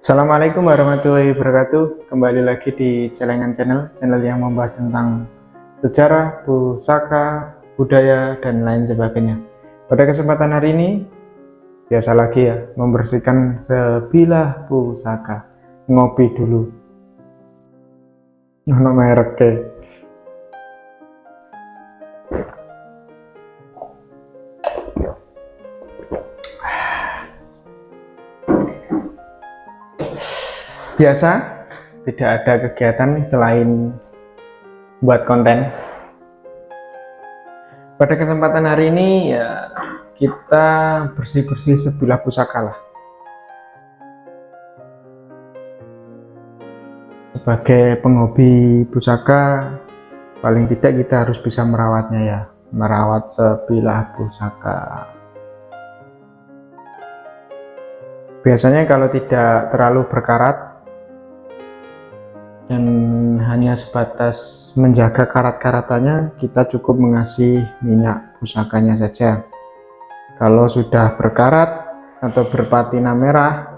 Assalamualaikum warahmatullahi wabarakatuh. Kembali lagi di Celengan channel yang membahas tentang sejarah, pusaka, budaya, dan lain sebagainya. Pada kesempatan hari ini, biasa lagi ya, membersihkan sebilah pusaka. Ngopi dulu. Nono merek. Biasa, tidak ada kegiatan selain buat konten. Pada kesempatan hari ini ya kita bersih-bersih sebilah pusaka lah. Sebagai penghobi pusaka, paling tidak kita harus bisa merawatnya ya, merawat sebilah pusaka. Biasanya kalau tidak terlalu berkarat dan hanya sebatas menjaga karat-karatannya, kita cukup mengasih minyak pusakanya saja. Kalau sudah berkarat atau berpatina merah,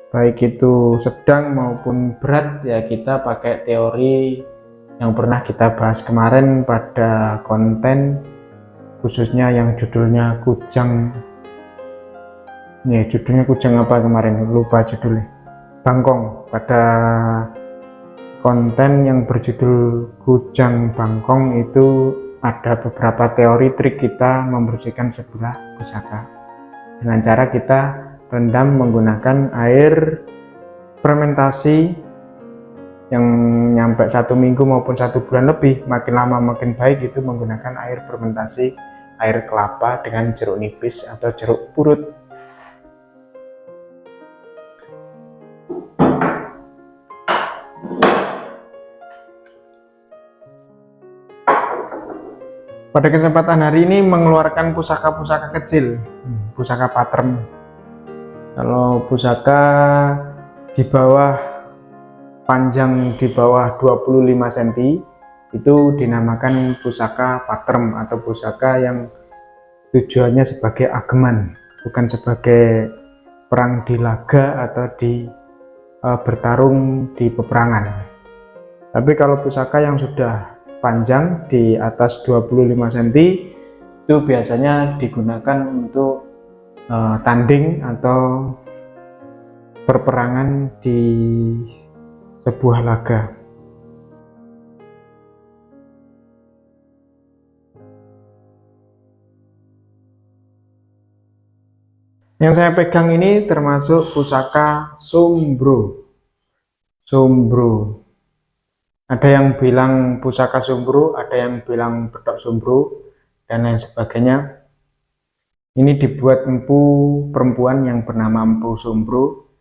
baik itu sedang maupun berat, ya kita pakai teori yang pernah kita bahas kemarin pada konten khususnya yang judulnya kujang. Judulnya kujang apa kemarin, lupa judulnya, bangkong. Pada konten yang berjudul kujang bangkong itu ada beberapa teori trik kita membersihkan sebilah pusaka dengan cara kita rendam menggunakan air fermentasi yang nyampe 1 minggu maupun 1 bulan lebih. Makin lama makin baik, itu menggunakan air fermentasi air kelapa dengan jeruk nipis atau jeruk purut. Pada kesempatan hari ini mengeluarkan pusaka-pusaka kecil, pusaka patrem. Kalau pusaka di bawah, panjang di bawah 25 cm itu dinamakan pusaka patrem atau pusaka yang tujuannya sebagai ageman, bukan sebagai perang di laga atau di bertarung di peperangan. Tapi kalau pusaka yang sudah panjang di atas 25 cm itu biasanya digunakan untuk tanding atau perperangan di sebuah laga. Yang saya pegang ini termasuk pusaka Sombro. Ada yang bilang pusaka Sombro, ada yang bilang bedok Sombro, dan lain sebagainya. Ini dibuat empu perempuan yang bernama Empu Sombro,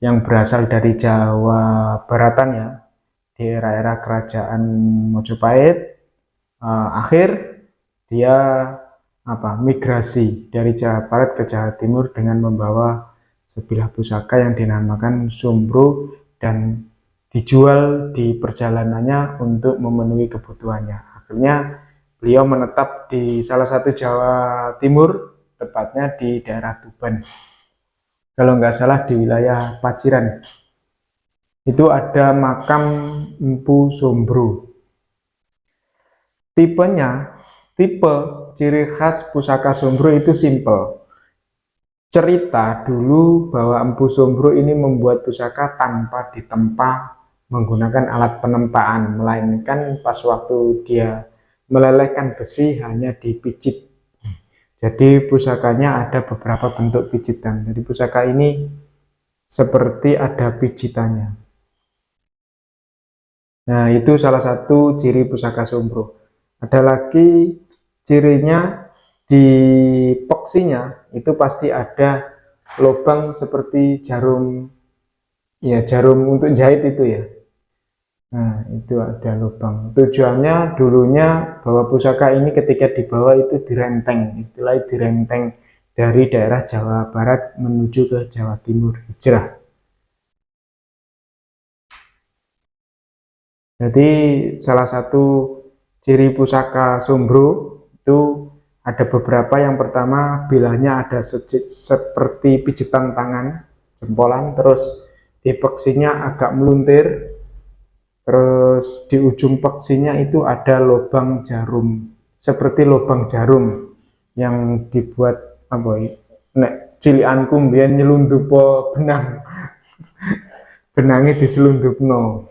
yang berasal dari Jawa Baratan ya, di era-era kerajaan Mojopahit. Akhir dia migrasi dari Jawa Barat ke Jawa Timur dengan membawa sebilah pusaka yang dinamakan Sombro dan dijual di perjalanannya untuk memenuhi kebutuhannya. Akhirnya beliau menetap di salah satu Jawa Timur, tepatnya di daerah Tuban. Kalau nggak salah di wilayah Paciran. Itu ada makam Empu Sombro. Tipe ciri khas pusaka Sombro itu simple. Cerita dulu bahwa Empu Sombro ini membuat pusaka tanpa ditempa menggunakan alat penempaan, melainkan pas waktu dia melelehkan besi hanya dipijit. Jadi pusakanya ada beberapa bentuk pijitan. Jadi pusaka ini seperti ada pijitannya. Nah, itu salah satu ciri pusaka Sombro. Ada lagi cirinya, di poksinya itu pasti ada lubang seperti jarum, ya jarum untuk jahit itu ya. Nah, itu ada lubang. Tujuannya dulunya bahwa pusaka ini ketika dibawa itu direnteng, istilahnya direnteng dari daerah Jawa Barat menuju ke Jawa Timur, hijrah. Jadi salah satu ciri pusaka Sombro itu ada beberapa. Yang pertama, bilahnya ada seperti pijitan tangan, jempolan, terus peksinya agak meluntir, terus di ujung peksinya itu ada lubang jarum, seperti lubang jarum yang dibuat apa ya, nek cilianku mbiyen nyelundupo benang, benangnya diselundupno.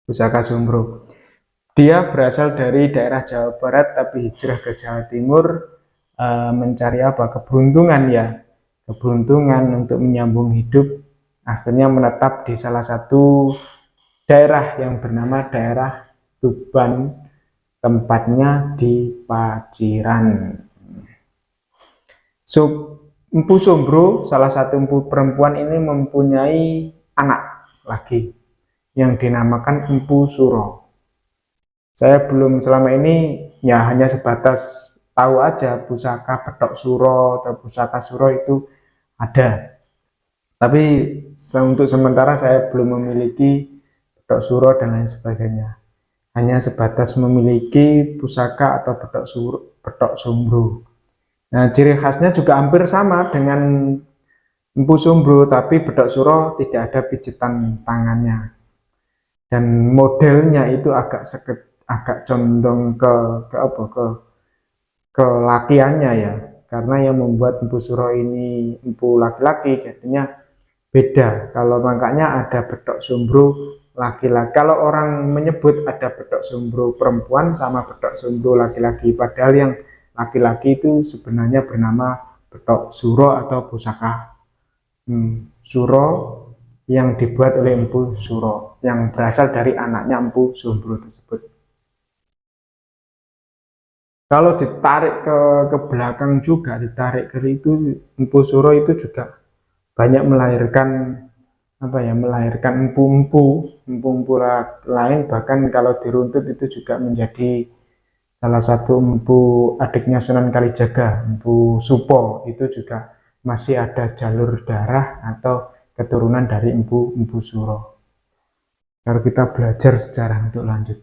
Pusaka Sombro. Dia berasal dari daerah Jawa Barat tapi hijrah ke Jawa Timur, mencari apa? Keberuntungan ya. Keberuntungan untuk menyambung hidup. Akhirnya menetap di salah satu daerah yang bernama daerah Tuban, tempatnya di Paciran. Empu Sombro, salah satu empu perempuan ini mempunyai anak lagi yang dinamakan Empu Suro. Saya belum selama ini ya hanya sebatas tahu aja pusaka Petok Suro atau pusaka Suro itu ada. Tapi untuk sementara saya belum memiliki Petok Suro dan lain sebagainya. Hanya sebatas memiliki pusaka atau Petok Suro, Petok Sombro. Nah, ciri khasnya juga hampir sama dengan Empu Sombro, tapi Petok Suro tidak ada pijitan tangannya. Dan modelnya itu agak condong ke lakiannya ya, karena yang membuat Empu Suro ini empu laki-laki jadinya beda. Kalau makanya ada Petok Sombro laki-laki, kalau orang menyebut ada Petok Sombro perempuan sama Petok Sombro laki-laki, padahal yang laki-laki itu sebenarnya bernama Petok Suro atau pusaka Suro yang dibuat oleh Empu Suro yang berasal dari anaknya Empu Sombro tersebut. Kalau ditarik ke belakang juga, ditarik ke itu, Empu Suro itu juga banyak melahirkan apa ya, melahirkan empu-empu lain, bahkan kalau diruntut itu juga menjadi salah satu empu adiknya Sunan Kalijaga, Empu Supo, itu juga masih ada jalur darah atau keturunan dari Empu Suro. Kalau kita belajar sejarah untuk lanjut.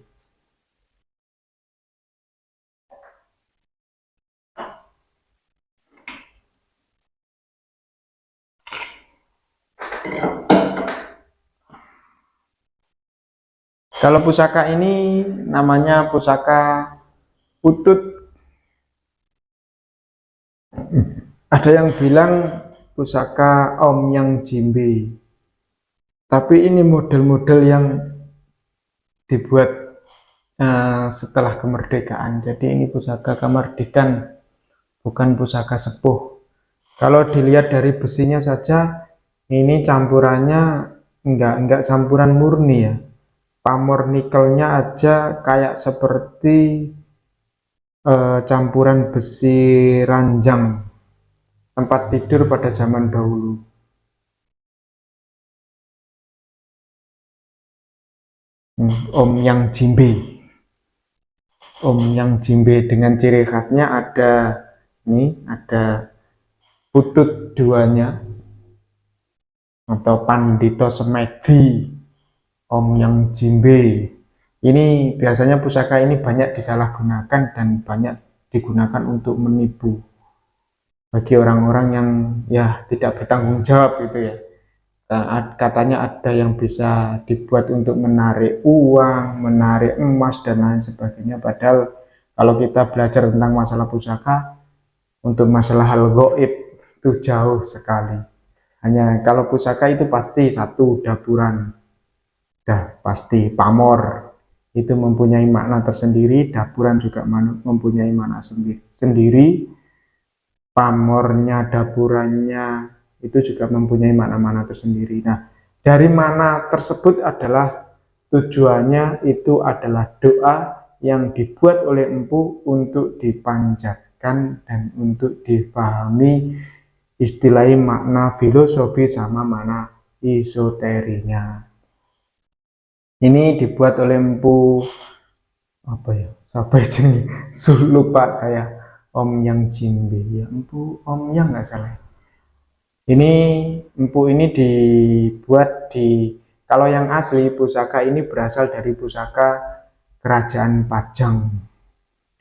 Kalau pusaka ini namanya pusaka Putut. Ada yang bilang pusaka Om Yang Jimbe. Tapi ini model-model yang dibuat setelah kemerdekaan. Jadi ini pusaka kemerdekaan, bukan pusaka sepuh. Kalau dilihat dari besinya saja, ini campurannya enggak campuran murni ya. Pamor nikelnya aja kayak seperti campuran besi ranjang tempat tidur pada zaman dahulu. Om Yang Jimbe. Om Yang Jimbe dengan ciri khasnya ada ada putut duanya atau Pandito Semedi. Om Yang Jimbe. Ini biasanya pusaka ini banyak disalahgunakan dan banyak digunakan untuk menipu bagi orang-orang yang ya tidak bertanggung jawab gitu ya. Katanya ada yang bisa dibuat untuk menarik uang, menarik emas dan lain sebagainya. Padahal kalau kita belajar tentang masalah pusaka, untuk masalah hal gaib itu jauh sekali. Hanya kalau pusaka itu pasti satu daburan. Pasti pamor itu mempunyai makna tersendiri, daburan juga mempunyai makna sendiri, pamornya, daburannya itu juga mempunyai makna-makna tersendiri. Nah, dari mana tersebut adalah tujuannya itu adalah doa yang dibuat oleh empu untuk dipanjatkan dan untuk dipahami istilahnya makna filosofi sama makna esoterinya. Ini dibuat oleh empu apa ya? Sampai jenis lupa saya. Om Yang Jimbe ya, empu Om Yang nggak salah. Ini empu ini dibuat kalau yang asli pusaka ini berasal dari pusaka Kerajaan Pajang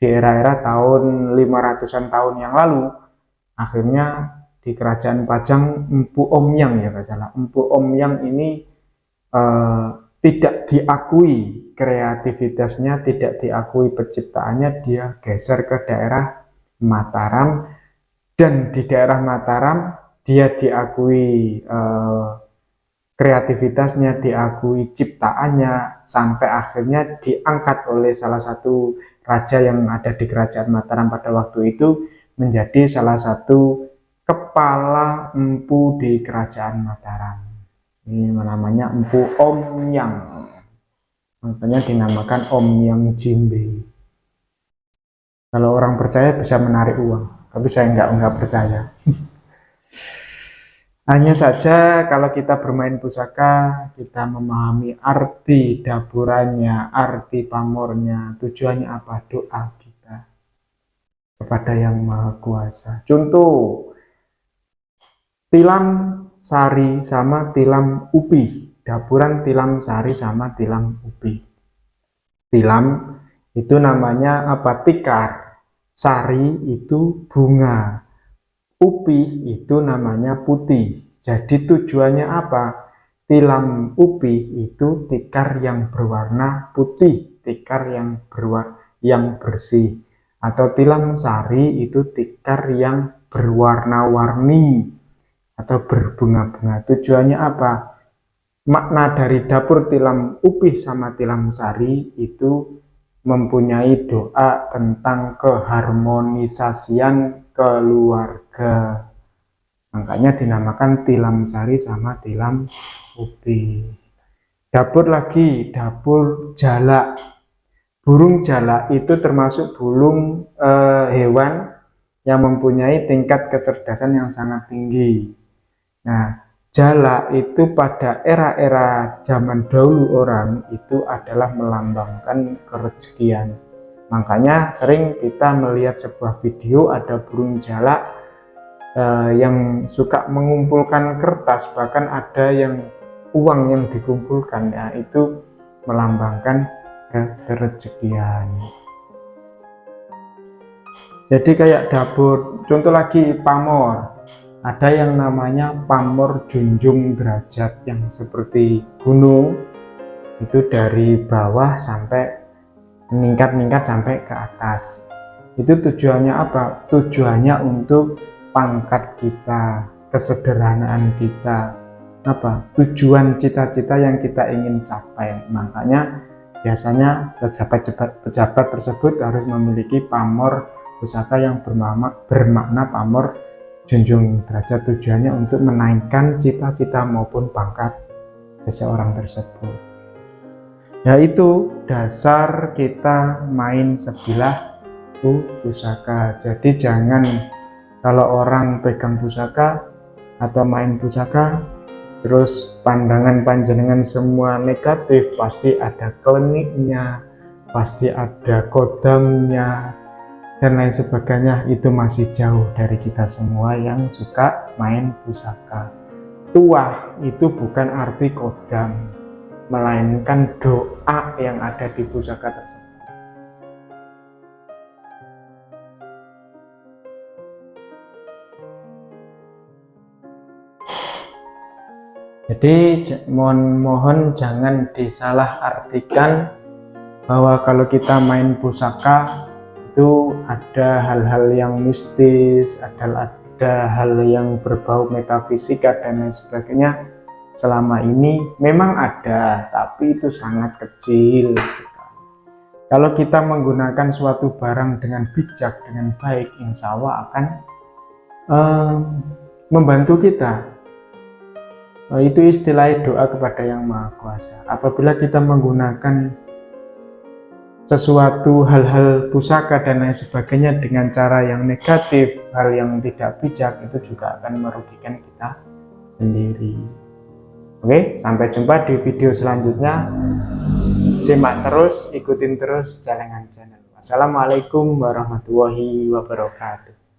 di era-era tahun 500-an tahun yang lalu. Akhirnya di kerajaan Pajang, Empu Omyang ya nggak salah. Empu Omyang ini tidak diakui kreativitasnya, tidak diakui penciptaannya, dia geser ke daerah Mataram, dan di daerah Mataram dia diakui kreativitasnya, diakui ciptaannya, sampai akhirnya diangkat oleh salah satu raja yang ada di kerajaan Mataram pada waktu itu menjadi salah satu kepala empu di kerajaan Mataram. Ini namanya Empu Omyang, makanya dinamakan Omyang Jimbe. Kalau orang percaya bisa menarik uang, tapi saya nggak percaya. Hanya saja kalau kita bermain pusaka, kita memahami arti daburannya, arti pamornya, tujuannya apa, doa kita kepada Yang Maha Kuasa. Contoh, tilam sari sama tilam upi, daburan tilam sari sama tilam upi. Tilam itu namanya apa? Tikar. Sari itu bunga. Upi itu namanya putih. Jadi tujuannya apa? Tilam upi itu tikar yang berwarna putih, tikar yang bersih. Atau tilam sari itu tikar yang berwarna-warni atau berbunga-bunga. Tujuannya apa? Makna dari dapur tilam upi sama tilam sari itu mempunyai doa tentang keharmonisasian keluarga. Makanya dinamakan tilam sari sama tilam upi. Dapur lagi, dapur jalak. Burung jalak itu termasuk burung hewan yang mempunyai tingkat kecerdasan yang sangat tinggi. Nah, jalak itu pada era-era zaman dahulu orang itu adalah melambangkan kerezekian. Makanya sering kita melihat sebuah video ada burung jalak yang suka mengumpulkan kertas, bahkan ada yang uang yang dikumpulkan, ya itu melambangkan kerezekian. Jadi kayak dapur, contoh lagi pamor. Ada yang namanya pamor junjung derajat yang seperti gunung, itu dari bawah sampai meningkat sampai ke atas. Itu tujuannya apa? Tujuannya untuk pangkat kita, kesederhanaan kita, apa? Tujuan cita-cita yang kita ingin capai. Makanya biasanya pejabat tersebut harus memiliki pamor pusaka yang bermakna pamor junjung derajat, tujuannya untuk menaikkan cita-cita maupun pangkat seseorang tersebut. Yaitu dasar kita main sebilah pusaka. Jadi jangan kalau orang pegang pusaka atau main pusaka terus pandangan panjenengan semua negatif, pasti ada kliniknya, pasti ada kodamnya dan lain sebagainya. Itu masih jauh dari kita semua yang suka main pusaka. Tuah itu bukan arti kodam, melainkan doa yang ada di pusaka tersebut. Jadi mohon jangan disalahartikan bahwa kalau kita main pusaka itu ada hal-hal yang mistis, ada hal yang berbau metafisika dan lain sebagainya. Selama ini memang ada, tapi itu sangat kecil sekali. Kalau kita menggunakan suatu barang dengan bijak, dengan baik, insya Allah akan membantu kita. Itu istilahnya doa kepada Yang Maha Kuasa. Apabila kita menggunakan sesuatu hal-hal pusaka dan lain sebagainya dengan cara yang negatif, hal yang tidak bijak, itu juga akan merugikan kita sendiri. Oke, sampai jumpa di video selanjutnya. Simak terus, ikutin terus Celengan Channel. Wassalamualaikum warahmatullahi wabarakatuh.